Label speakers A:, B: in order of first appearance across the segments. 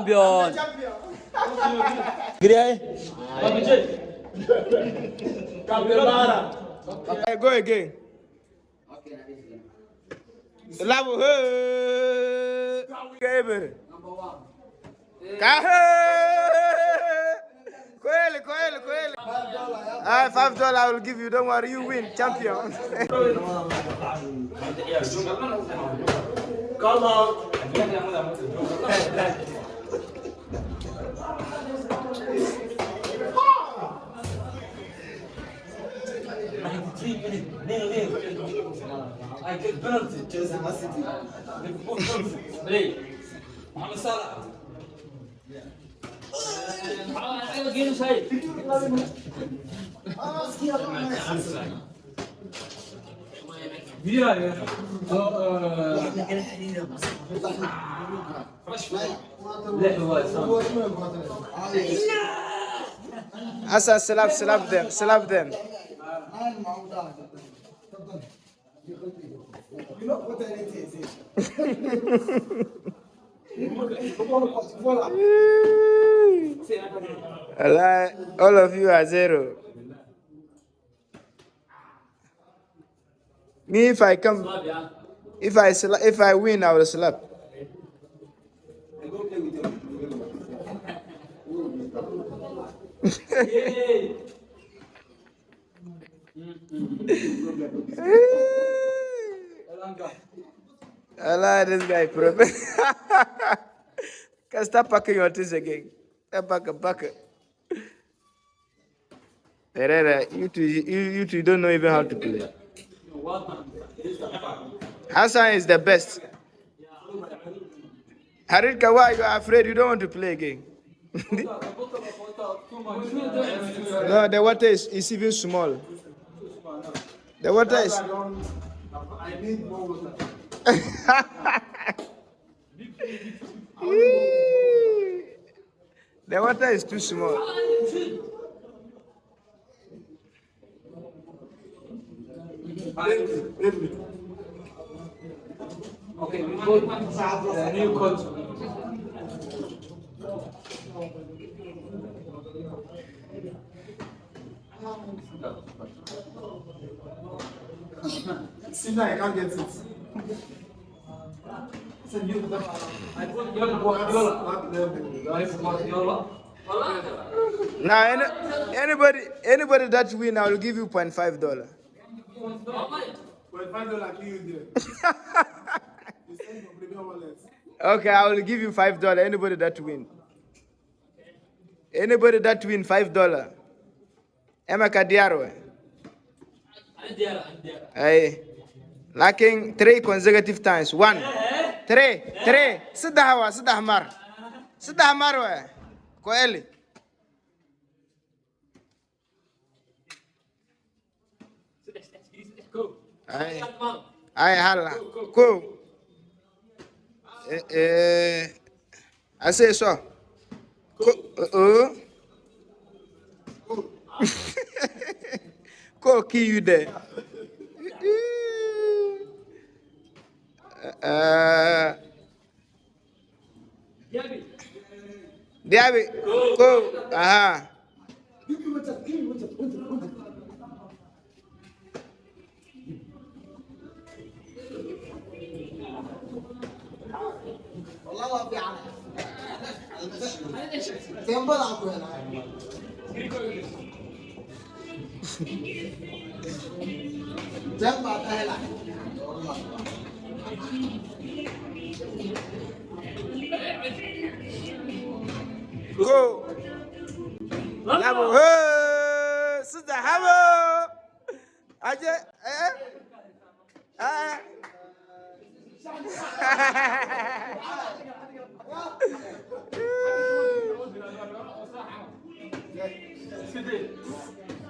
A: champion. Giri.
B: Go again. Lagu. Number one. Coelho. $5 I will give you. Don't worry, you win, champion. Come on.
A: I get penalty. Chelsea City. Hey, Mohamed Salah.
B: Asa, slap them. All of you are zero. Me, if I come, if I win, I will slap. Allah, this guy, can stop packing your things again. Stop pack. Herrera, you two don't know even how to play. Hassan is the best. Haridka, why you are afraid? You don't want to play again. No, the water is even small. The water is. I need more water. The water is too small.
A: Okay, we go to new coach.
B: See now, I can't get it. Now, anybody that win, I will give you $0.5. $0.5 give you there. Okay, I will give you $5. Anybody that win. Anybody that win $5. Emma Kadiaro. Hey. Lacking 3 consecutive times. 1, 3. Sidah mar. Koeli. Ay hala. Go. I say so. Go kill you there. Diaby, go. Aha. Go. Lagu. Sudah. Aja.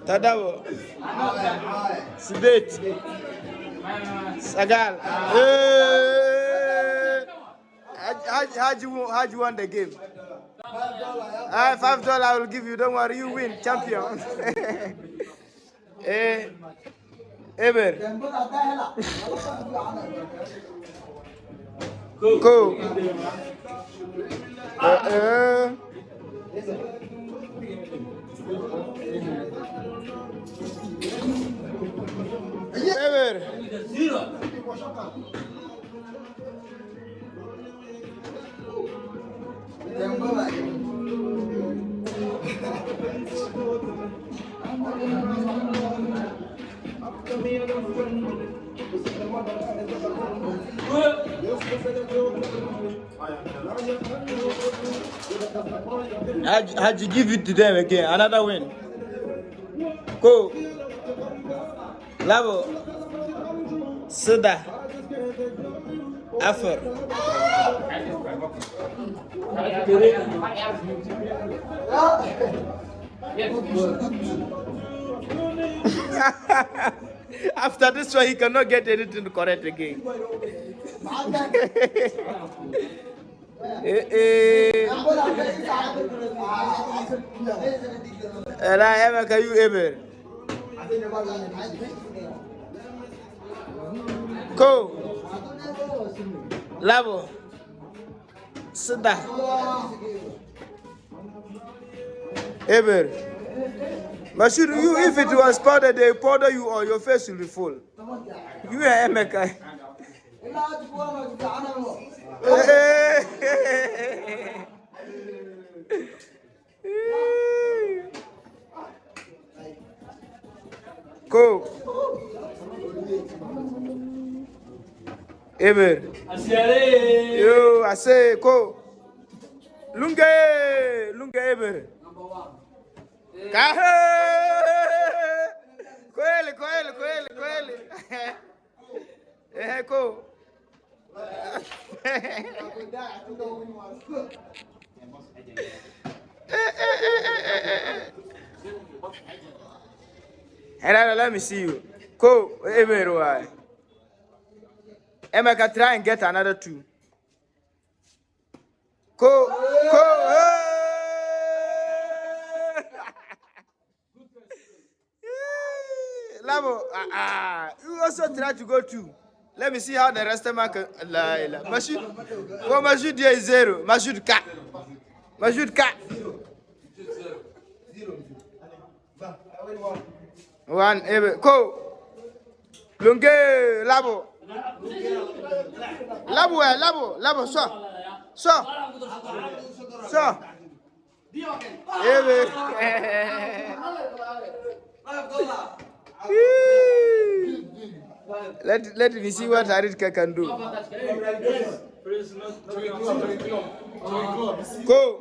B: Tadabo. Sidit. Sagal. How do you want the game? $5 I will give you. Don't worry, you win, champion. Ever. Go. Ever. How'd you give it to them again? Another win. Go. Labo. Suda. Afar. After this one, he cannot get anything correct again. And I am a you ever. Go. Labo. Suda. Ever. But should you, if it was powder, they powder you or your face will be full. You are Emeka. Go. Ever. Yo, I say, go. Lunge Ever. Coelho. Go. Let me see you. Go, everywhere. Emma can try and get another two. Go. Labo, you also try to go two. Let me see how the rest of my can. Majud is 0. Majud K. One, go. Lunge, Labo. Labo, so. Let me see what Harit can do. Go.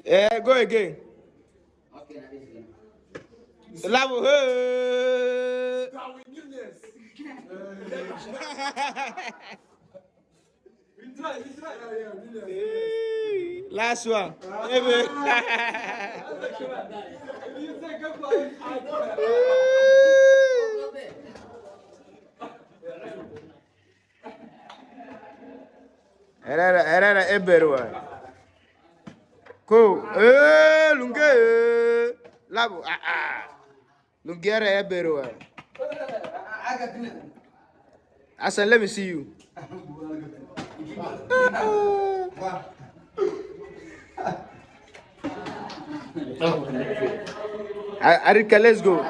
B: Yeah, go again. Labo. Last one. Era everywhere. Go. Lunge. Labo. Lungera everywhere. Asa, let me see you. Arika, let's go.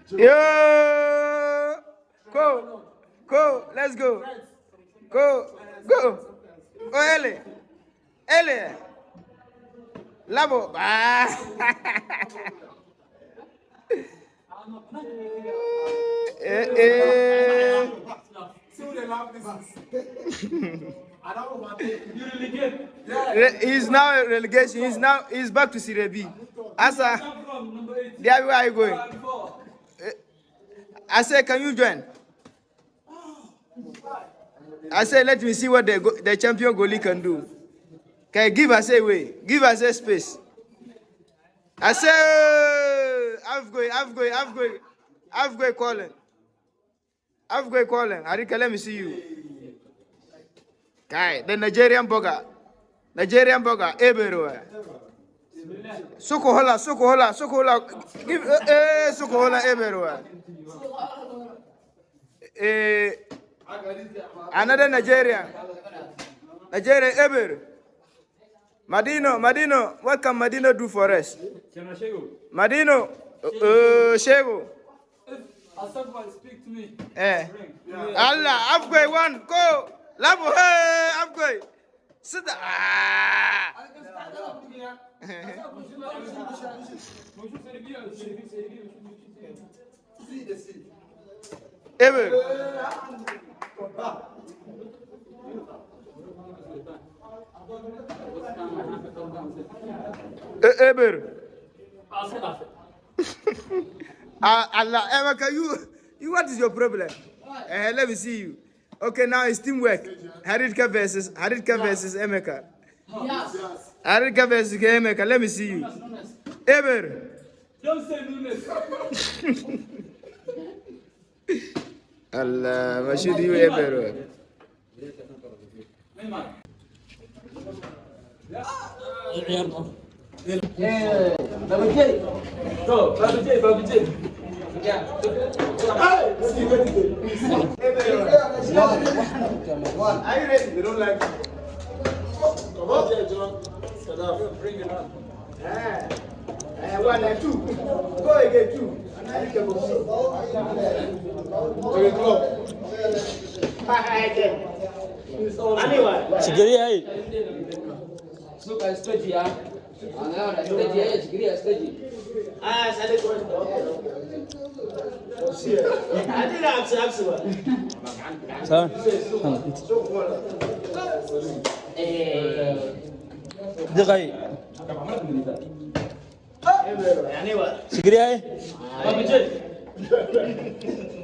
B: Yo, go, let's go. Go, Ele, Labo. He's now a relegation. He's back to Serie B. Asa, there where are you going? I said, can you join? I said, let me see what the champion goalie can do. Can give us a way? Give us a space. I said, I'm going calling. Arika, let me see you. Guy, the Nigerian burger, everywhere. Sokohola. Give Sokohola everywhere. Another Nigerian. Nigeria, Eber. Madino, what can Madino do for us? Madino, Shego.
A: Asakwa, speak to me.
B: Allah, Afghan one, go. Lagu, hey, Afghan. Sit down. Ever. Ever. Allah, Emeka, you, what is your problem? Let me see you. Okay, now it's teamwork. Haridka versus Emeka. Haridka versus Emeka. Let me see you. Ever.
A: Don't say Nunes.
B: Allah, what should you ever?
A: Babu J.
B: One. Are you ready? They don't like it. Come on, John. Bring it up. One and two. Go again, two. I think I will see. Anyway.
C: Zakaria hai.
A: Suka stage ya. Anaona stage ya Zakaria stage.
B: Sale kwa. Adila absa.
C: Sawa. Dekai. Zakaria hai.
A: Babu J.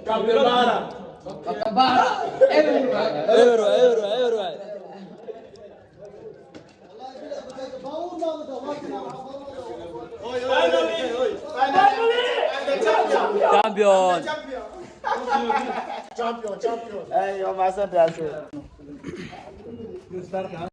A: Kabara.
C: Euro.
B: Champion. Hey, you're my son.